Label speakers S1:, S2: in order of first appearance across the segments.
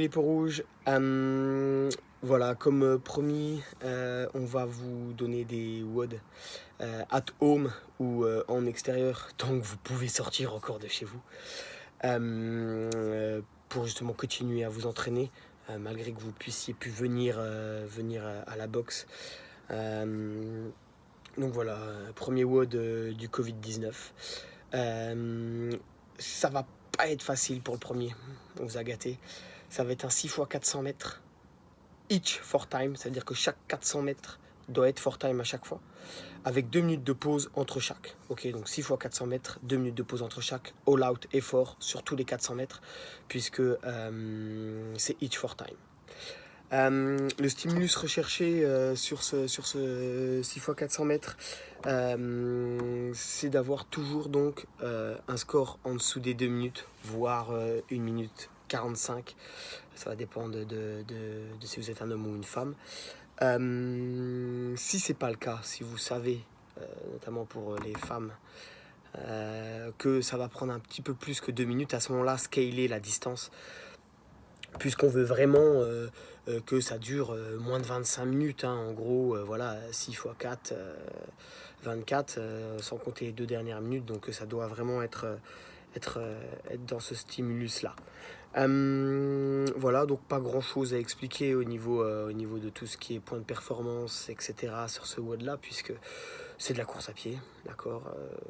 S1: les peaux rouges. Voilà, comme promis, on va vous donner des WOD at home ou en extérieur, tant que vous pouvez sortir encore de chez vous, pour justement continuer à vous entraîner, malgré que vous puissiez plus venir, à la boxe. Donc voilà, premier WOD du Covid-19. Ça va pas être facile pour le premier, on vous a gâté. Ça va être un 6 x 400 mètres, each for time, c'est-à-dire que chaque 400 mètres doit être for time à chaque fois, avec 2 minutes de pause entre chaque. Ok, donc 6 x 400 mètres, 2 minutes de pause entre chaque, all out effort sur tous les 400 mètres, puisque c'est each for time. Le stimulus recherché sur ce 6 x 400 mètres, c'est d'avoir toujours donc un score en dessous des 2 minutes, voire 1 minute 45. Ça va dépendre de si vous êtes un homme ou une femme. Si c'est pas le cas, si vous savez, notamment pour les femmes, que ça va prendre un petit peu plus que 2 minutes, à ce moment-là, scaler la distance, puisqu'on veut vraiment que ça dure moins de 25 minutes, hein, en gros, voilà, 6 x 4, 24, sans compter les 2 dernières minutes, donc ça doit vraiment être dans ce stimulus-là. Voilà, donc pas grand-chose à expliquer au niveau de tout ce qui est point de performance, etc. sur ce WOD-là, puisque c'est de la course à pied, d'accord,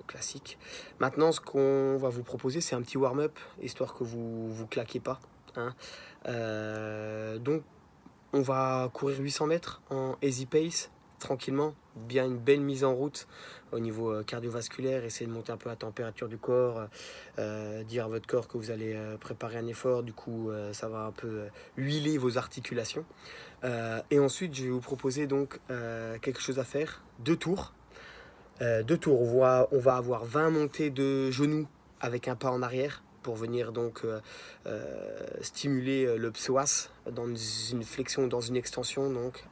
S1: classique. Maintenant, ce qu'on va vous proposer, c'est un petit warm-up, histoire que vous claquez pas, hein. Donc, on va courir 800 mètres en easy pace, tranquillement, bien une belle mise en route au niveau cardiovasculaire, essayer de monter un peu la température du corps, dire à votre corps que vous allez préparer un effort, du coup ça va un peu huiler vos articulations. Et ensuite je vais vous proposer donc quelque chose à faire, 2 tours. 2 tours, on va avoir 20 montées de genoux avec un pas en arrière pour venir donc stimuler le psoas dans une flexion, dans une extension, donc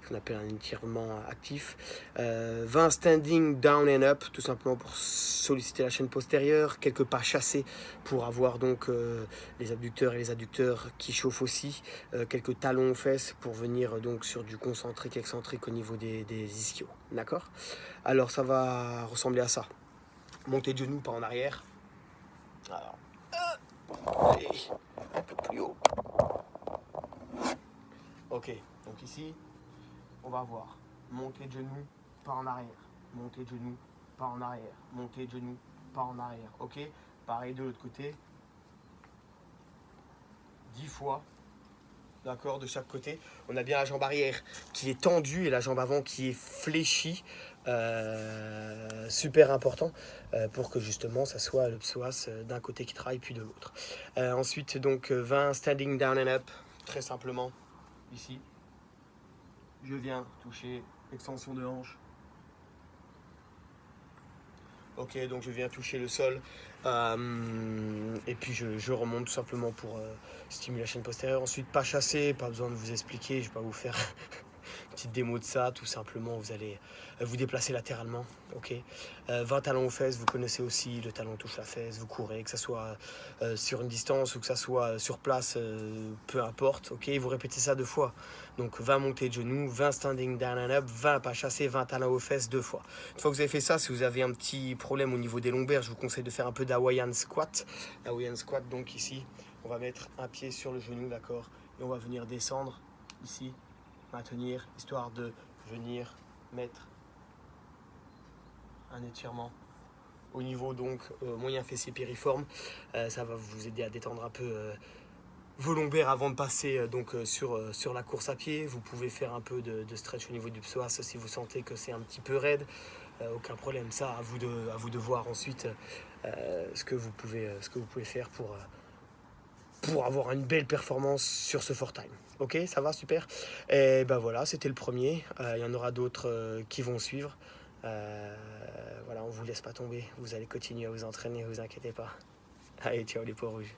S1: ce qu'on appelle un étirement actif. 20 standing down and up, tout simplement pour solliciter la chaîne postérieure, quelques pas chassés pour avoir donc les abducteurs et les adducteurs qui chauffent aussi, quelques talons aux fesses pour venir donc sur du concentrique excentrique au niveau des ischios, d'accord. Alors ça va ressembler à ça, montée de genoux, pas en arrière. Alors, allez, un peu plus haut. Ok, donc ici, on va avoir montée de genoux, pas en arrière, montée de genoux, pas en arrière, montée de genoux, pas en arrière. Ok, pareil de l'autre côté, 10 fois, d'accord, de chaque côté. On a bien la jambe arrière qui est tendue et la jambe avant qui est fléchie. Super important pour que justement ça soit le psoas d'un côté qui travaille puis de l'autre. Ensuite donc 20 standing down and up, très simplement ici je viens toucher extension de hanche. Ok, donc je viens toucher le sol et puis je remonte tout simplement pour stimuler la chaîne postérieure. Ensuite pas chasser, pas besoin de vous expliquer, je vais pas vous faire petite démo de ça, tout simplement vous allez vous déplacer latéralement, ok. 20 talons aux fesses, vous connaissez aussi, le talon touche la fesse, vous courez, que ça soit sur une distance ou que ça soit sur place, peu importe, ok. Vous répétez ça 2 fois, donc 20 montées de genoux, 20 standing down and up, 20 pas chassés, 20 talons aux fesses 2 fois. Une fois que vous avez fait ça, si vous avez un petit problème au niveau des lombaires, je vous conseille de faire un peu d'Hawaiian squat. Hawaiian squat, donc ici, on va mettre un pied sur le genou, d'accord, et on va venir descendre ici, maintenir, histoire de venir mettre un étirement au niveau donc moyen fessier piriforme. Ça va vous aider à détendre un peu vos lombaires avant de passer sur la course à pied. Vous pouvez faire un peu de stretch au niveau du psoas si vous sentez que c'est un petit peu raide. Aucun problème, ça à vous de voir ensuite ce que vous pouvez faire pour avoir une belle performance sur ce for time. Ok, ça va, super. Et ben voilà, c'était le premier. Il y en aura d'autres qui vont suivre. Voilà, on vous laisse pas tomber. Vous allez continuer à vous entraîner, vous inquiétez pas. Allez, ciao les peaux rouges.